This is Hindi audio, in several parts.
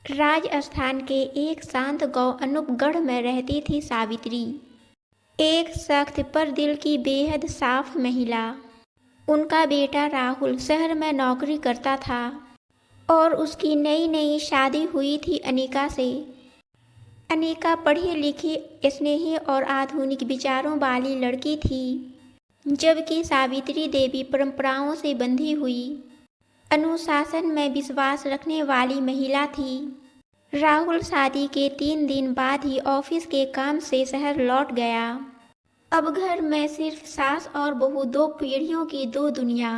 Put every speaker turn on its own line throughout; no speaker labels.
राजस्थान के एक शांत गांव अनूपगढ़ में रहती थी सावित्री, एक सख्त पर दिल की बेहद साफ महिला। उनका बेटा राहुल शहर में नौकरी करता था और उसकी नई नई शादी हुई थी अनीका से। अनीका पढ़ी लिखी, स्नेही और आधुनिक विचारों वाली लड़की थी, जबकि सावित्री देवी परंपराओं से बंधी हुई, अनुशासन में विश्वास रखने वाली महिला थी। राहुल शादी के 3 दिन बाद ही ऑफिस के काम से शहर लौट गया। अब घर में सिर्फ सास और बहू, 2 पीढ़ियों की 2 दुनिया।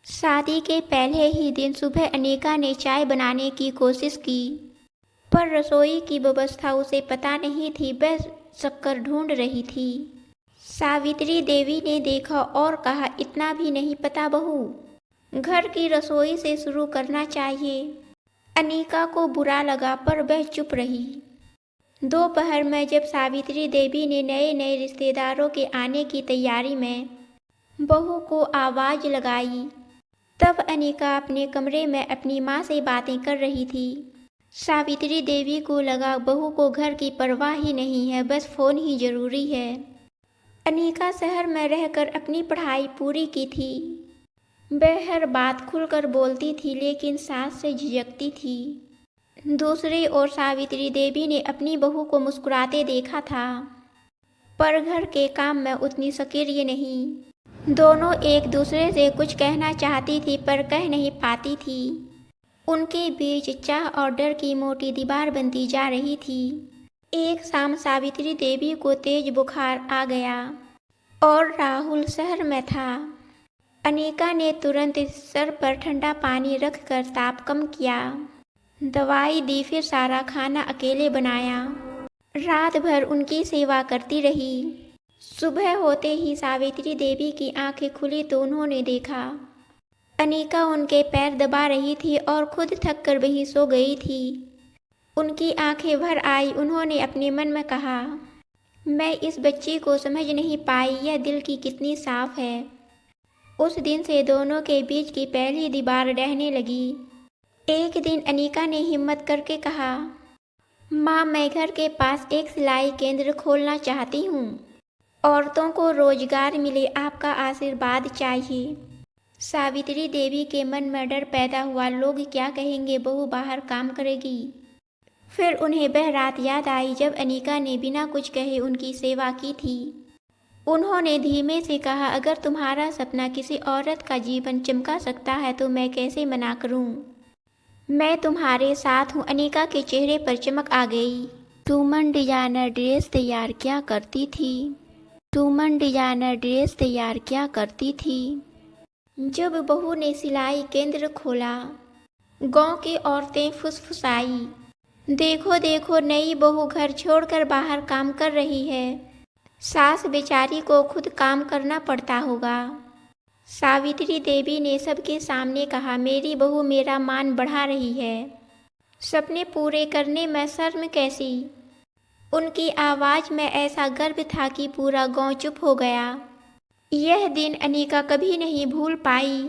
शादी के पहले ही दिन सुबह अनीका ने चाय बनाने की कोशिश की, पर रसोई की व्यवस्था उसे पता नहीं थी। वह शक्कर ढूंढ रही थी। सावित्री देवी ने देखा और कहा, इतना भी नहीं पता बहू, घर की रसोई से शुरू करना चाहिए। अनीका को बुरा लगा, पर वह चुप रही। दोपहर में जब सावित्री देवी ने नए नए रिश्तेदारों के आने की तैयारी में बहू को आवाज लगाई, तब अनीका अपने कमरे में अपनी माँ से बातें कर रही थी। सावित्री देवी को लगा बहू को घर की परवाह ही नहीं है, बस फोन ही जरूरी है। अनीका शहर में रहकर अपनी पढ़ाई पूरी की थी। वह हर बात खुलकर बोलती थी, लेकिन सास से झिझकती थी। दूसरी ओर सावित्री देवी ने अपनी बहू को मुस्कुराते देखा था, पर घर के काम में उतनी सक्रिय नहीं। दोनों एक दूसरे से कुछ कहना चाहती थी, पर कह नहीं पाती थी। उनके बीच चाह और डर की मोटी दीवार बनती जा रही थी। एक शाम सावित्री देवी को तेज बुखार आ गया और राहुल शहर में था। अनीका ने तुरंत सर पर ठंडा पानी रखकर ताप कम किया, दवाई दी, फिर सारा खाना अकेले बनाया। रात भर उनकी सेवा करती रही। सुबह होते ही सावित्री देवी की आंखें खुली तो उन्होंने देखा अनीका उनके पैर दबा रही थी और खुद थक कर वहीं सो गई थी। उनकी आंखें भर आई। उन्होंने अपने मन में कहा, मैं इस बच्ची को समझ नहीं पाई, यह दिल की कितनी साफ है। उस दिन से दोनों के बीच की पहली दीवार ढहने लगी। एक दिन अनीका ने हिम्मत करके कहा, माँ, मैं घर के पास एक सिलाई केंद्र खोलना चाहती हूँ। औरतों को रोजगार मिले, आपका आशीर्वाद चाहिए। सावित्री देवी के मन में डर पैदा हुआ, लोग क्या कहेंगे, बहू बाहर काम करेगी। फिर उन्हें वह रात याद आई जब अनीका ने बिना कुछ कहे उनकी सेवा की थी। उन्होंने धीमे से कहा, अगर तुम्हारा सपना किसी औरत का जीवन चमका सकता है तो मैं कैसे मना करूं? मैं तुम्हारे साथ हूँ। अनीका के चेहरे पर चमक आ गई। सुमन डिजाइनर ड्रेस तैयार क्या करती थी? सुमन डिजाइनर ड्रेस तैयार क्या करती थी? जब बहू ने सिलाई केंद्र खोला, गांव की औरतें फुसफुसाई, देखो देखो, नई बहू घर छोड़कर बाहर काम कर रही है। सास बेचारी को खुद काम करना पड़ता होगा। सावित्री देवी ने सबके सामने कहा, मेरी बहू मेरा मान बढ़ा रही है, सपने पूरे करने में शर्म कैसी। उनकी आवाज में ऐसा गर्व था कि पूरा गांव चुप हो गया। यह दिन अनीका कभी नहीं भूल पाई।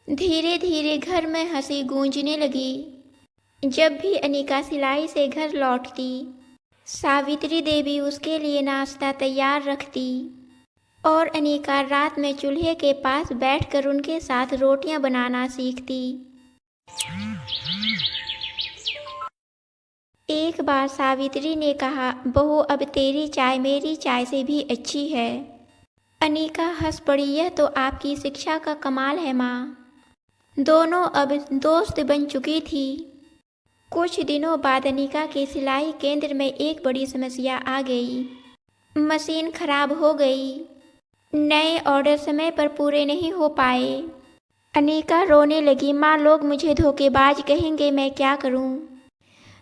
धीरे धीरे घर में हंसी गूंजने लगी। जब भी अनीका सिलाई से घर लौटती, सावित्री देवी उसके लिए नाश्ता तैयार रखती और अनीका रात में चूल्हे के पास बैठकर उनके साथ रोटियां बनाना सीखती। एक बार सावित्री ने कहा, बहू, अब तेरी चाय मेरी चाय से भी अच्छी है। अनीका हंस पड़ी, यह तो आपकी शिक्षा का कमाल है माँ। दोनों अब दोस्त बन चुकी थी। कुछ दिनों बाद अनीका के सिलाई केंद्र में एक बड़ी समस्या आ गई। मशीन खराब हो गई। नए ऑर्डर समय पर पूरे नहीं हो पाए। अनीका रोने लगी, माँ, लोग मुझे धोखेबाज कहेंगे, मैं क्या करूँ?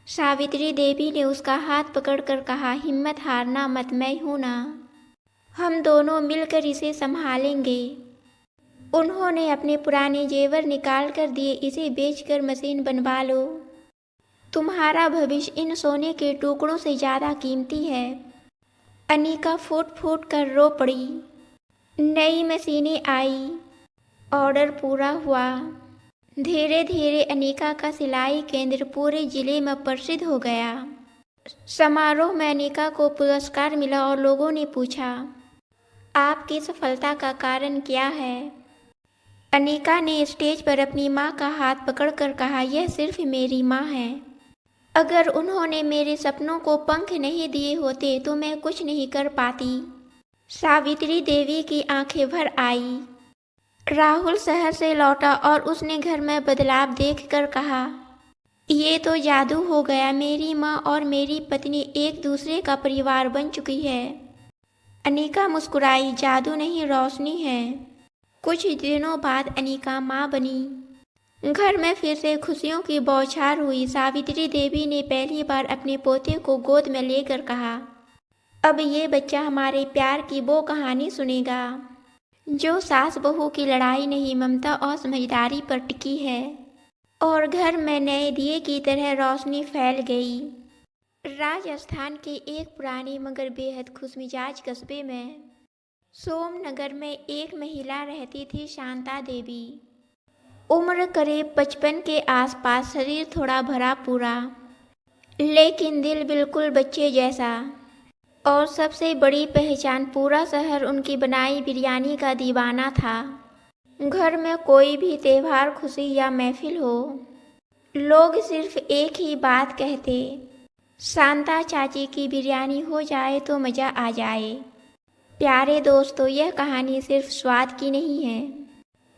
सावित्री देवी ने उसका हाथ पकड़कर कहा, हिम्मत हारना मत, मैं हूँ ना, हम दोनों मिलकर इसे संभालेंगे। उन्होंने अपने पुराने जेवर निकाल कर दिए, इसे बेचकर मशीन बनवा लो। तुम्हारा भविष्य इन सोने के टुकड़ों से ज़्यादा कीमती है। अनीका फूट फूट कर रो पड़ी। नई मशीनें आई, ऑर्डर पूरा हुआ। धीरे धीरे अनिका का सिलाई केंद्र पूरे जिले में प्रसिद्ध हो गया। समारोह में अनिका को पुरस्कार मिला और लोगों ने पूछा, आपकी सफलता का कारण क्या है? अनिका ने स्टेज पर अपनी माँ का हाथ पकड़कर कहा, यह सिर्फ मेरी माँ है। अगर उन्होंने मेरे सपनों को पंख नहीं दिए होते तो मैं कुछ नहीं कर पाती। सावित्री देवी की आंखें भर आई। राहुल शहर से लौटा और उसने घर में बदलाव देखकर कहा, ये तो जादू हो गया। मेरी माँ और मेरी पत्नी एक दूसरे का परिवार बन चुकी है। अनिका मुस्कुराई, जादू नहीं, रोशनी है। कुछ दिनों बाद अनिका माँ बनी। घर में फिर से खुशियों की बौछार हुई। सावित्री देवी ने पहली बार अपने पोते को गोद में लेकर कहा, अब ये बच्चा हमारे प्यार की वो कहानी सुनेगा जो सास बहू की लड़ाई नहीं, ममता और समझदारी पर टिकी है। और घर में नए दिए की तरह रोशनी फैल गई। राजस्थान के एक पुराने मगर बेहद खुशमिजाज कस्बे में सोमनगर में एक महिला रहती थी, शांता देवी। उम्र करीब 55 के आसपास, शरीर थोड़ा भरा पूरा, लेकिन दिल बिल्कुल बच्चे जैसा। और सबसे बड़ी पहचान, पूरा शहर उनकी बनाई बिरयानी का दीवाना था। घर में कोई भी त्योहार, खुशी या महफिल हो, लोग सिर्फ एक ही बात कहते, शांता चाची की बिरयानी हो जाए तो मज़ा आ जाए। प्यारे दोस्तों, यह कहानी सिर्फ स्वाद की नहीं है,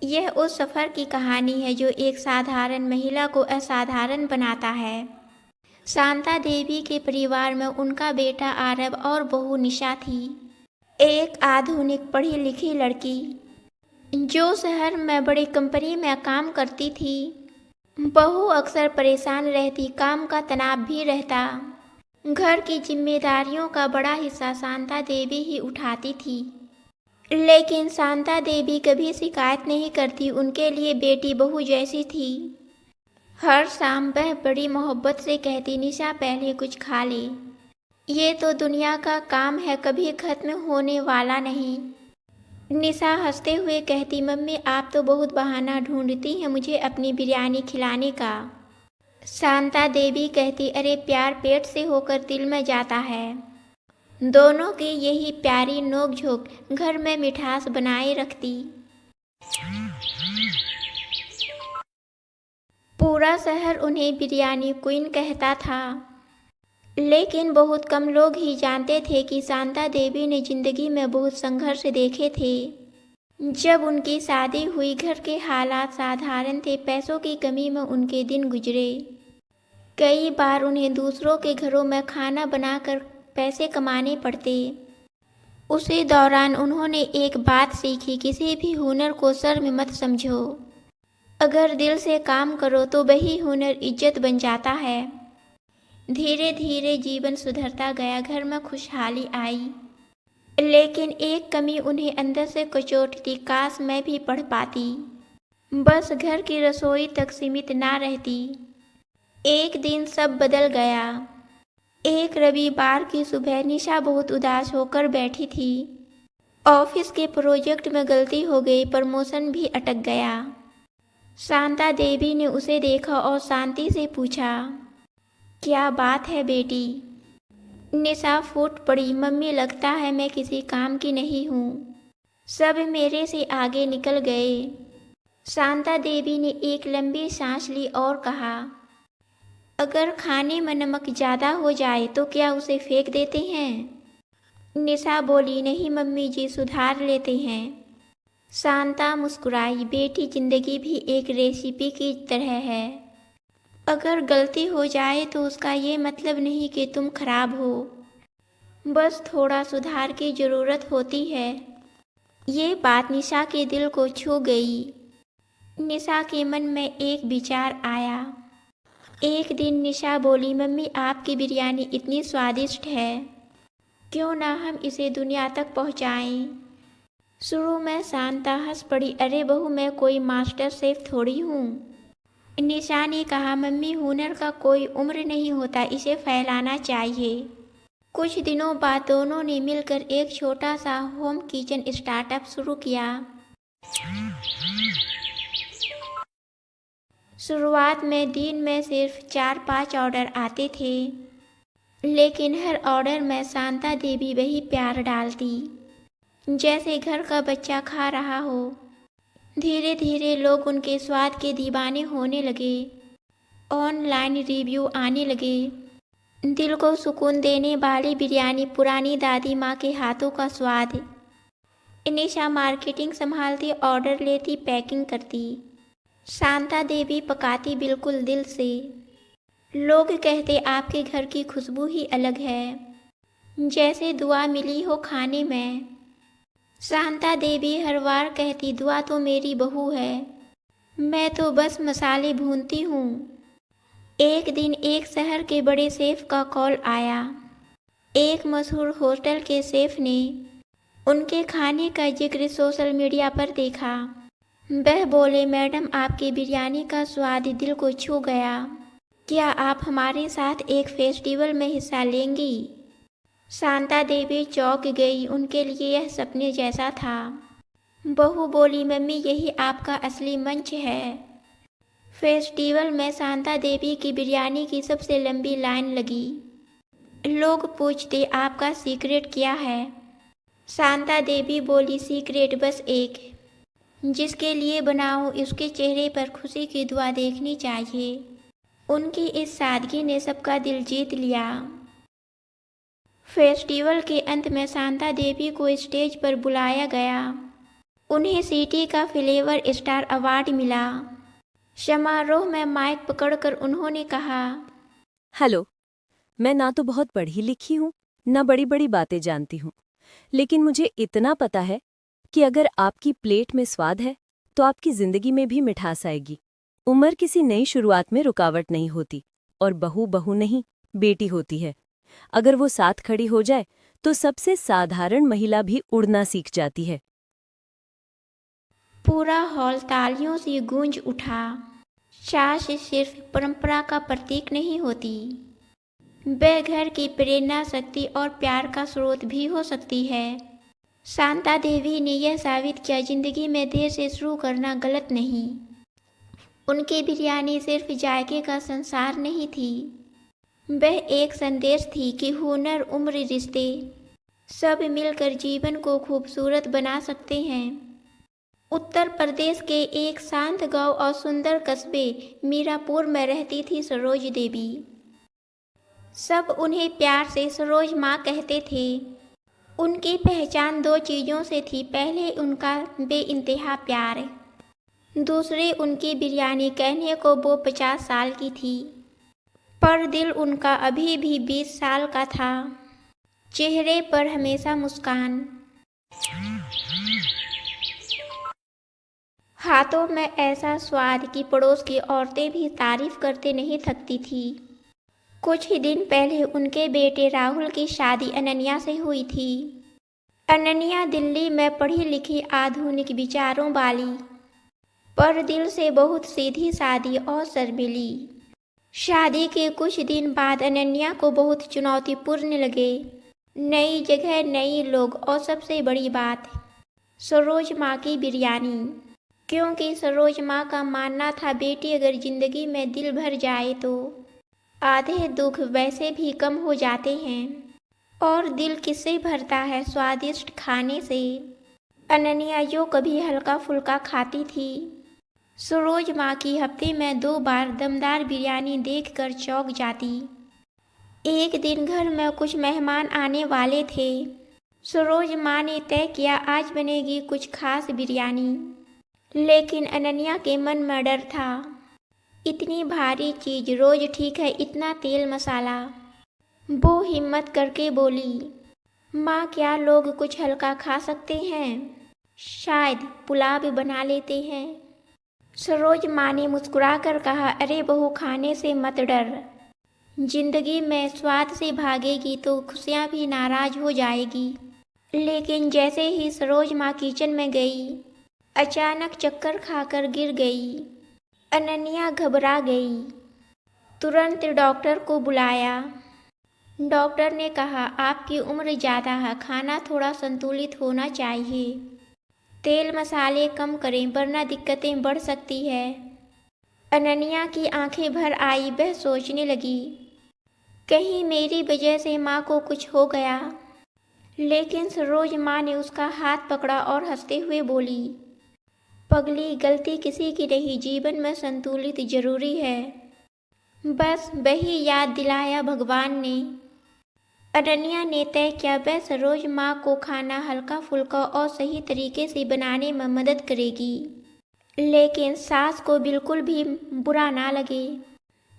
यह उस सफ़र की कहानी है जो एक साधारण महिला को असाधारण बनाता है। शांता देवी के परिवार में उनका बेटा आरव और बहू निशा थी, एक आधुनिक पढ़ी लिखी लड़की जो शहर में बड़ी कंपनी में काम करती थी। बहू अक्सर परेशान रहती, काम का तनाव भी रहता। घर की जिम्मेदारियों का बड़ा हिस्सा शांता देवी ही उठाती थी, लेकिन शांता देवी कभी शिकायत नहीं करती। उनके लिए बेटी बहू जैसी थी। हर शाम वह बड़ी मोहब्बत से कहती, निशा पहले कुछ खा ले, ये तो दुनिया का काम है, कभी खत्म होने वाला नहीं। निशा हंसते हुए कहती, मम्मी आप तो बहुत बहाना ढूंढती हैं मुझे अपनी बिरयानी खिलाने का। शांता देवी कहती, अरे प्यार पेट से होकर दिल में जाता है। दोनों की यही प्यारी नोक-झोंक घर में मिठास बनाए रखती। पूरा शहर उन्हें बिरयानी क्वीन कहता था, लेकिन बहुत कम लोग ही जानते थे कि शांता देवी ने जिंदगी में बहुत संघर्ष देखे थे। जब उनकी शादी हुई, घर के हालात साधारण थे, पैसों की कमी में उनके दिन गुजरे। कई बार उन्हें दूसरों के घरों में खाना बनाकर पैसे कमाने पड़ते। उसी दौरान उन्होंने एक बात सीखी, किसी भी हुनर को सर में मत समझो। अगर दिल से काम करो तो वही हुनर इज्जत बन जाता है। धीरे धीरे जीवन सुधरता गया, घर में खुशहाली आई, लेकिन एक कमी उन्हें अंदर से कचोटती, काश मैं भी पढ़ पाती, बस घर की रसोई तक सीमित ना रहती। एक दिन सब बदल गया। एक रविवार की सुबह निशा बहुत उदास होकर बैठी थी। ऑफिस के प्रोजेक्ट में गलती हो गई, प्रमोशन भी अटक गया। शांता देवी ने उसे देखा और शांति से पूछा, क्या बात है बेटी? निशा फूट पड़ी, मम्मी लगता है मैं किसी काम की नहीं हूँ, सब मेरे से आगे निकल गए। शांता देवी ने एक लंबी सांस ली और कहा, अगर खाने में नमक ज़्यादा हो जाए तो क्या उसे फेंक देते हैं? निशा बोली, नहीं मम्मी जी, सुधार लेते हैं। शांता मुस्कुराई, बेटी जिंदगी भी एक रेसिपी की तरह है, अगर गलती हो जाए तो उसका ये मतलब नहीं कि तुम खराब हो, बस थोड़ा सुधार की ज़रूरत होती है। ये बात निशा के दिल को छू गई। निशा के मन में एक विचार आया। एक दिन निशा बोली, मम्मी आपकी बिरयानी इतनी स्वादिष्ट है, क्यों ना हम इसे दुनिया तक पहुंचाएं? शुरू में शांता हंस पड़ी, अरे बहू मैं कोई मास्टर शेफ थोड़ी हूँ। निशा ने कहा, मम्मी हुनर का कोई उम्र नहीं होता, इसे फैलाना चाहिए। कुछ दिनों बाद दोनों ने मिलकर एक छोटा सा होम किचन स्टार्टअप शुरू किया। शुरुआत में दिन में सिर्फ 4-5 ऑर्डर आते थे, लेकिन हर ऑर्डर में शांता देवी वही प्यार डालती, जैसे घर का बच्चा खा रहा हो। धीरे धीरे लोग उनके स्वाद के दीवाने होने लगे। ऑनलाइन रिव्यू आने लगे। दिल को सुकून देने वाली बिरयानी, पुरानी दादी माँ के हाथों का स्वाद। निशा मार्केटिंग संभालती, ऑर्डर लेती, पैकिंग करती। शांता देवी पकाती बिल्कुल दिल से। लोग कहते आपके घर की खुशबू ही अलग है, जैसे दुआ मिली हो खाने में। शांता देवी हर बार कहती दुआ तो मेरी बहू है, मैं तो बस मसाले भूनती हूँ। एक दिन एक शहर के बड़े शेफ का कॉल आया। एक मशहूर होटल के शेफ ने उनके खाने का जिक्र सोशल मीडिया पर देखा। वह बोले, मैडम आपकी बिरयानी का स्वाद दिल को छू गया, क्या आप हमारे साथ एक फेस्टिवल में हिस्सा लेंगी? शांता देवी चौंक गई, उनके लिए यह सपने जैसा था। बहू बोली, मम्मी यही आपका असली मंच है। फेस्टिवल में शांता देवी की बिरयानी की सबसे लंबी लाइन लगी। लोग पूछते आपका सीक्रेट क्या है? शांता देवी बोली, सीक्रेट बस एक, जिसके लिए बनाओ उसके चेहरे पर खुशी की दुआ देखनी चाहिए। उनकी इस सादगी ने सबका दिल जीत लिया। फेस्टिवल के अंत में शांता देवी को स्टेज पर बुलाया गया। उन्हें सिटी का फ्लेवर स्टार अवार्ड मिला। समारोह में माइक पकड़कर उन्होंने कहा,
हेलो, मैं ना तो बहुत पढ़ी लिखी हूँ, ना बड़ी बड़ी बातें जानती हूँ, लेकिन मुझे इतना पता है कि अगर आपकी प्लेट में स्वाद है तो आपकी जिंदगी में भी मिठास आएगी। उम्र किसी नई शुरुआत में रुकावट नहीं होती, और बहू बहू नहीं, बेटी होती है। अगर वो साथ खड़ी हो जाए तो सबसे साधारण महिला भी उड़ना सीख जाती है।
पूरा हॉल तालियों से गूंज उठा। सास सिर्फ परंपरा का प्रतीक नहीं होती, वह घर की प्रेरणा, शक्ति और प्यार का स्रोत भी हो सकती है। शांता देवी ने यह साबित किया, जिंदगी में देर से शुरू करना गलत नहीं। उनकी बिरयानी सिर्फ जायके का संसार नहीं थी, वह एक संदेश थी कि हुनर, उम्र, रिश्ते सब मिलकर जीवन को खूबसूरत बना सकते हैं। उत्तर प्रदेश के एक शांत गांव और सुंदर कस्बे मीरापुर में रहती थी सरोज देवी। सब उन्हें प्यार से सरोज माँ कहते थे। उनकी पहचान दो चीज़ों से थी, पहले उनका बेइंतहा प्यार, दूसरे उनकी बिरयानी। कहने को वो 50 साल की थी, पर दिल उनका अभी भी 20 साल का था। चेहरे पर हमेशा मुस्कान, हाथों में ऐसा स्वाद कि पड़ोस की औरतें भी तारीफ करते नहीं थकती थी। कुछ ही दिन पहले उनके बेटे राहुल की शादी अनन्या से हुई थी। अनन्या दिल्ली में पढ़ी लिखी, आधुनिक विचारों वाली, पर दिल से बहुत सीधी सादी और शर्मीली। शादी के कुछ दिन बाद अनन्या को बहुत चुनौतीपूर्ण लगे। नई जगह, नई लोग और सबसे बड़ी बात, सरोज माँ की बिरयानी। क्योंकि सरोज माँ का मानना था, बेटी अगर जिंदगी में दिल भर जाए तो आधे दुख वैसे भी कम हो जाते हैं। और दिल किससे भरता है? स्वादिष्ट खाने से। अनन्या जो कभी हल्का फुल्का खाती थी, सरोज माँ की हफ्ते में 2 बार दमदार बिरयानी देखकर चौंक जाती। एक दिन घर में कुछ मेहमान आने वाले थे। सरोज माँ ने तय किया, आज बनेगी कुछ खास बिरयानी। लेकिन अनन्या के मन में डर था, इतनी भारी चीज रोज ठीक है, इतना तेल मसाला। वो हिम्मत करके बोली, माँ क्या लोग कुछ हल्का खा सकते हैं? शायद पुलाव बना लेते हैं। सरोज माँ ने मुस्कुरा कर कहा, अरे बहू, खाने से मत डर, जिंदगी में स्वाद से भागेगी तो खुशियाँ भी नाराज हो जाएगी। लेकिन जैसे ही सरोज माँ किचन में गई, अचानक चक्कर खाकर गिर गई। अनन्या घबरा गई। तुरंत डॉक्टर को बुलाया। डॉक्टर ने कहा, आपकी उम्र ज़्यादा है, खाना थोड़ा संतुलित होना चाहिए, तेल मसाले कम करें वरना दिक्कतें बढ़ सकती है। अनन्या की आंखें भर आई। वह सोचने लगी, कहीं मेरी वजह से माँ को कुछ हो गया। लेकिन सरोज माँ ने उसका हाथ पकड़ा और हंसते हुए बोली, पगली, गलती किसी की नहीं, जीवन में संतुलित जरूरी है। बस वही याद दिलाया भगवान ने। अनन्या ने तय किया वह सरोज माँ को खाना हल्का फुल्का और सही तरीके से बनाने में मदद करेगी, लेकिन सास को बिल्कुल भी बुरा ना लगे।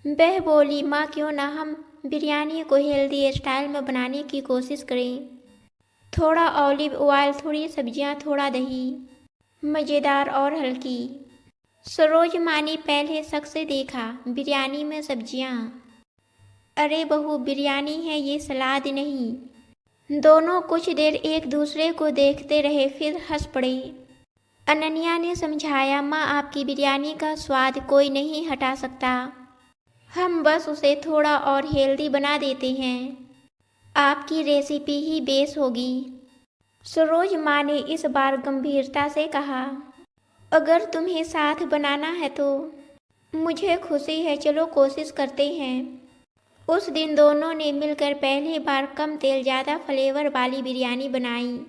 वह बोली, माँ क्यों ना हम बिरयानी को हेल्दी स्टाइल में बनाने की कोशिश करें। थोड़ा ऑलिव ऑयल, थोड़ी सब्जियाँ, थोड़ा दही, मज़ेदार और हल्की। सरोज माँ ने पहले शक से देखा, बिरयानी में सब्जियाँ? अरे बहू, बिरयानी है ये, सलाद नहीं। दोनों कुछ देर एक दूसरे को देखते रहे, फिर हंस पड़े। अनन्या ने समझाया, माँ आपकी बिरयानी का स्वाद कोई नहीं हटा सकता, हम बस उसे थोड़ा और हेल्दी बना देते हैं। आपकी रेसिपी ही बेस होगी। सरोज माँ ने इस बार गंभीरता से कहा, अगर तुम्हें साथ बनाना है तो मुझे खुशी है, चलो कोशिश करते हैं। उस दिन दोनों ने मिलकर पहली बार कम तेल ज़्यादा फ्लेवर वाली बिरयानी बनाई।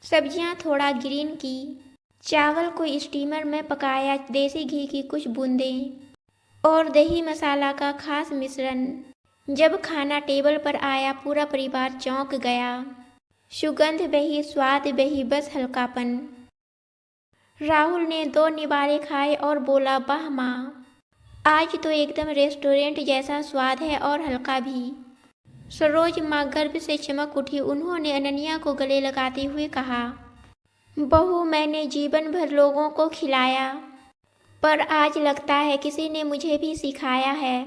सब्जियां थोड़ा ग्रीन की, चावल को स्टीमर में पकाया, देसी घी की कुछ बूंदें और दही मसाला का खास मिश्रण। जब खाना टेबल पर आया पूरा परिवार चौंक गया। सुगंध वही, स्वाद वही, बस हल्कापन। राहुल ने 2 निवाले खाए और बोला, वाह माँ, आज तो एकदम रेस्टोरेंट जैसा स्वाद है और हल्का भी। सरोज माँ गर्व से चमक उठी। उन्होंने अनन्या को गले लगाते हुए कहा, बहू, मैंने जीवन भर लोगों को खिलाया, पर आज लगता है किसी ने मुझे भी सिखाया है।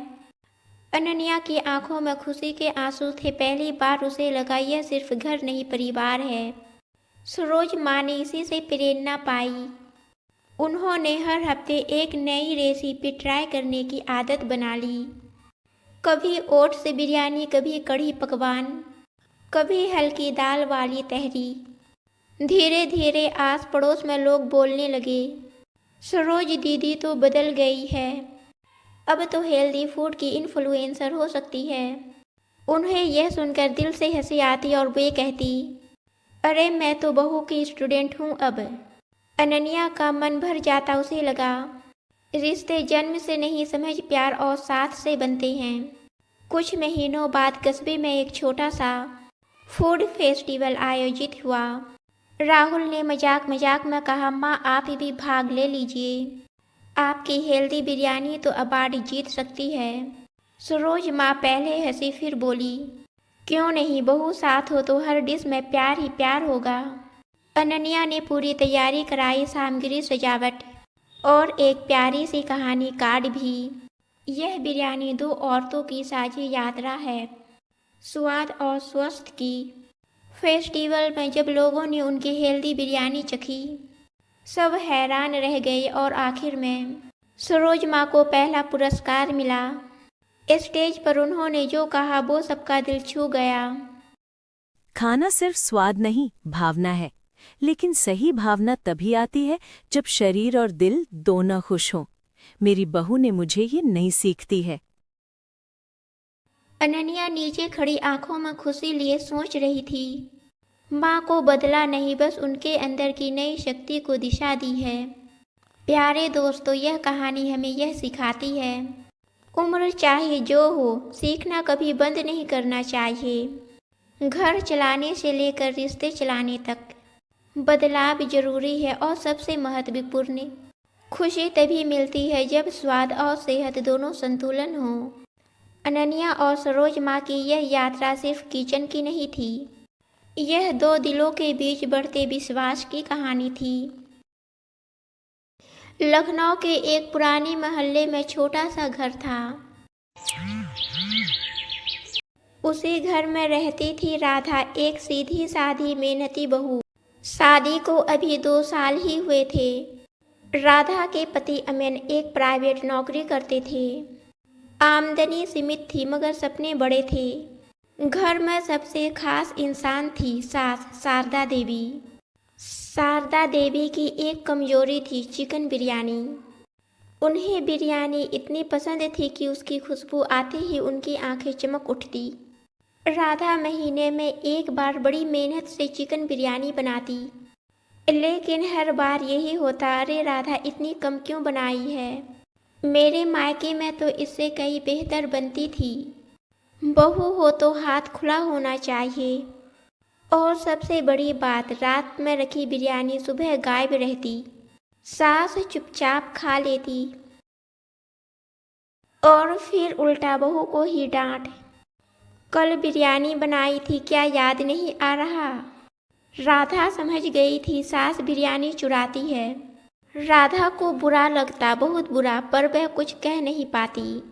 अनन्या की आंखों में खुशी के आंसू थे। पहली बार उसे लगा यह सिर्फ घर नहीं, परिवार है। सरोज माँ ने इसी से प्रेरणा पाई। उन्होंने हर हफ्ते एक नई रेसिपी ट्राई करने की आदत बना ली। कभी ओट्स से बिरयानी, कभी कढ़ी पकवान, कभी हल्की दाल वाली तहरी। धीरे धीरे आस पड़ोस में लोग बोलने लगे, सरोज दीदी तो बदल गई है, अब तो हेल्दी फूड की इन्फ्लुएंसर हो सकती है। उन्हें यह सुनकर दिल से हंसी आती और वे कहती, अरे मैं तो बहू की स्टूडेंट हूँ अब। अनन्या का मन भर जाता। उसे लगा, रिश्ते जन्म से नहीं, समझ, प्यार और साथ से बनते हैं। कुछ महीनों बाद कस्बे में एक छोटा सा फूड फेस्टिवल आयोजित हुआ। राहुल ने मजाक मजाक में कहा, माँ आप भी भाग ले लीजिए, आपकी हेल्दी बिरयानी तो अवार्ड जीत सकती है। सरोज माँ पहले हंसी, फिर बोली, क्यों नहीं बहू, साथ हो तो हर डिश में प्यार ही प्यार होगा। अनन्या ने पूरी तैयारी कराई, सामग्री, सजावट और एक प्यारी सी कहानी कार्ड भी। यह बिरयानी 2 औरतों की साझी यात्रा है, स्वाद और स्वास्थ्य की। फेस्टिवल में जब लोगों ने उनकी हेल्दी बिरयानी चखी, सब हैरान रह गए और आखिर में सरोज माँ को पहला पुरस्कार मिला। स्टेज पर उन्होंने जो कहा वो सबका दिल छू गया।
खाना सिर्फ स्वाद नहीं, भावना है। लेकिन सही भावना तभी आती है जब शरीर और दिल दोनों खुश हों। मेरी बहू ने मुझे ये नहीं सीखती है।
अनन्या नीचे खड़ी आंखों में खुशी लिए सोच रही थी, माँ को बदला नहीं, बस उनके अंदर की नई शक्ति को दिशा दी है। प्यारे दोस्तों, यह कहानी हमें यह सिखाती है, उम्र चाहे जो हो, सीखना कभी बंद नहीं करना चाहिए। घर चलाने से लेकर रिश्ते चलाने तक बदलाव जरूरी है और सबसे महत्वपूर्ण, खुशी तभी मिलती है जब स्वाद और सेहत दोनों संतुलन हो। अनन्या और सरोज माँ की यह यात्रा सिर्फ किचन की नहीं थी, यह 2 दिलों के बीच बढ़ते विश्वास की कहानी थी। लखनऊ के एक पुराने मोहल्ले में छोटा सा घर था। उसी घर में रहती थी राधा, एक सीधी साधी मेहनती बहू। शादी को अभी 2 साल ही हुए थे। राधा के पति अमन एक प्राइवेट नौकरी करते थे। आमदनी सीमित थी मगर सपने बड़े थे। घर में सबसे खास इंसान थी सास शारदा देवी। शारदा देवी की एक कमजोरी थी, चिकन बिरयानी। उन्हें बिरयानी इतनी पसंद थी कि उसकी खुशबू आते ही उनकी आंखें चमक उठती। राधा महीने में एक बार बड़ी मेहनत से चिकन बिरयानी बनाती, लेकिन हर बार यही होता, अरे राधा इतनी कम क्यों बनाई है, मेरे मायके में तो इससे कहीं बेहतर बनती थी। बहू हो तो हाथ खुला होना चाहिए। और सबसे बड़ी बात, रात में रखी बिरयानी सुबह गायब रहती। सास चुपचाप खा लेती और फिर उल्टा बहू को ही डांट, कल बिरयानी बनाई थी, क्या याद नहीं आ रहा। राधा समझ गई थी सास बिरयानी चुराती है। राधा को बुरा लगता, बहुत बुरा, पर वह कुछ कह नहीं पाती।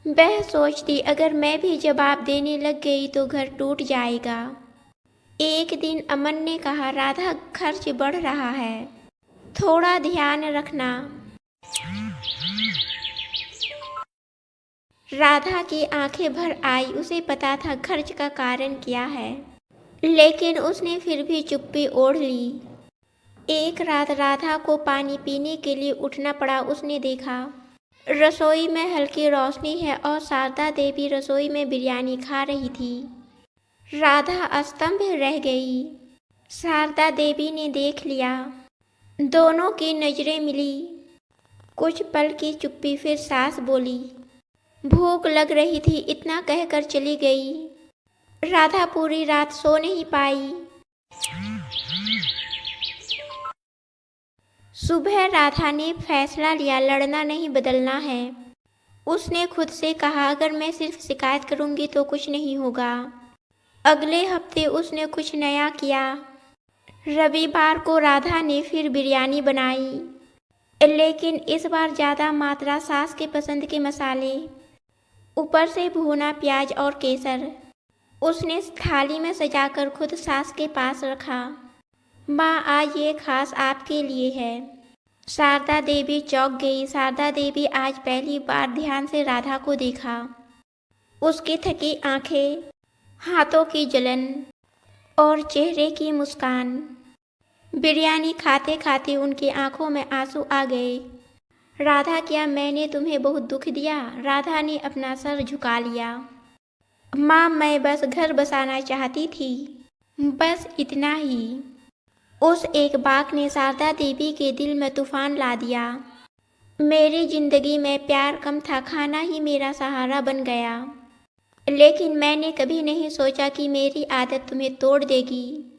वह सोचती, अगर मैं भी जवाब देने लग गई तो घर टूट जाएगा। एक दिन अमन ने कहा, राधा खर्च बढ़ रहा है, थोड़ा ध्यान रखना। राधा की आंखें भर आई, उसे पता था खर्च का कारण क्या है, लेकिन उसने फिर भी चुप्पी ओढ़ ली। एक रात राधा को पानी पीने के लिए उठना पड़ा। उसने देखा रसोई में हल्की रोशनी है और शारदा देवी रसोई में बिरयानी खा रही थी। राधा अस्तंभ रह गई। शारदा देवी ने देख लिया, दोनों की नजरें मिली। कुछ पल की चुप्पी, फिर सास बोली, भूख लग रही थी, इतना कहकर चली गई। राधा पूरी रात सो नहीं पाई। सुबह राधा ने फैसला लिया, लड़ना नहीं बदलना है। उसने खुद से कहा, अगर मैं सिर्फ शिकायत करूंगी तो कुछ नहीं होगा। अगले हफ्ते उसने कुछ नया किया। रविवार को राधा ने फिर बिरयानी बनाई, लेकिन इस बार ज़्यादा मात्रा, सास के पसंद के मसाले, ऊपर से भुना प्याज और केसर। उसने थाली में सजाकर खुद सास के पास रखा। माँ, आज ये खास आपके लिए है। शारदा देवी चौंक गई। शारदा देवी आज पहली बार ध्यान से राधा को देखा। उसकी थकी आंखें, हाथों की जलन और चेहरे की मुस्कान। बिरयानी खाते खाते उनकी आंखों में आंसू आ गए। राधा, क्या मैंने तुम्हें बहुत दुख दिया? राधा ने अपना सर झुका लिया। माँ, मैं बस घर बसाना चाहती थी, बस इतना ही। उस एक बात ने शारदा देवी के दिल में तूफान ला दिया। मेरी जिंदगी में प्यार कम था, खाना ही मेरा सहारा बन गया, लेकिन मैंने कभी नहीं सोचा कि मेरी आदत तुम्हें तोड़ देगी।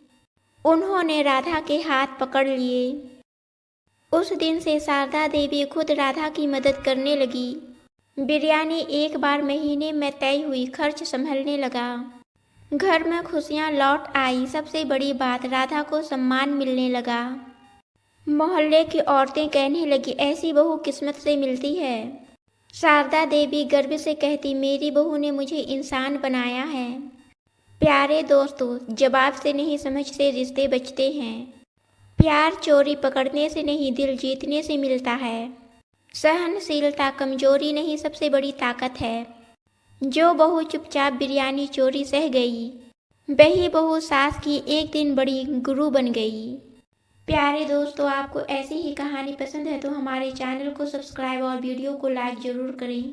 उन्होंने राधा के हाथ पकड़ लिए। उस दिन से शारदा देवी खुद राधा की मदद करने लगी। बिरयानी एक बार महीने में तय हुई, खर्च संभलने लगा, घर में खुशियाँ लौट आई। सबसे बड़ी बात, राधा को सम्मान मिलने लगा। मोहल्ले की औरतें कहने लगी, ऐसी बहू किस्मत से मिलती है। शारदा देवी गर्व से कहती, मेरी बहू ने मुझे इंसान बनाया है। प्यारे दोस्तों, जवाब से नहीं समझ से रिश्ते बचते हैं। प्यार चोरी पकड़ने से नहीं, दिल जीतने से मिलता है। सहनशीलता कमजोरी नहीं, सबसे बड़ी ताकत है। जो बहू चुपचाप बिरयानी चोरी सह गई, वही बहू सास की एक दिन बड़ी गुरु बन गई। प्यारे दोस्तों, आपको ऐसी ही कहानी पसंद है तो हमारे चैनल को सब्सक्राइब और वीडियो को लाइक ज़रूर करें।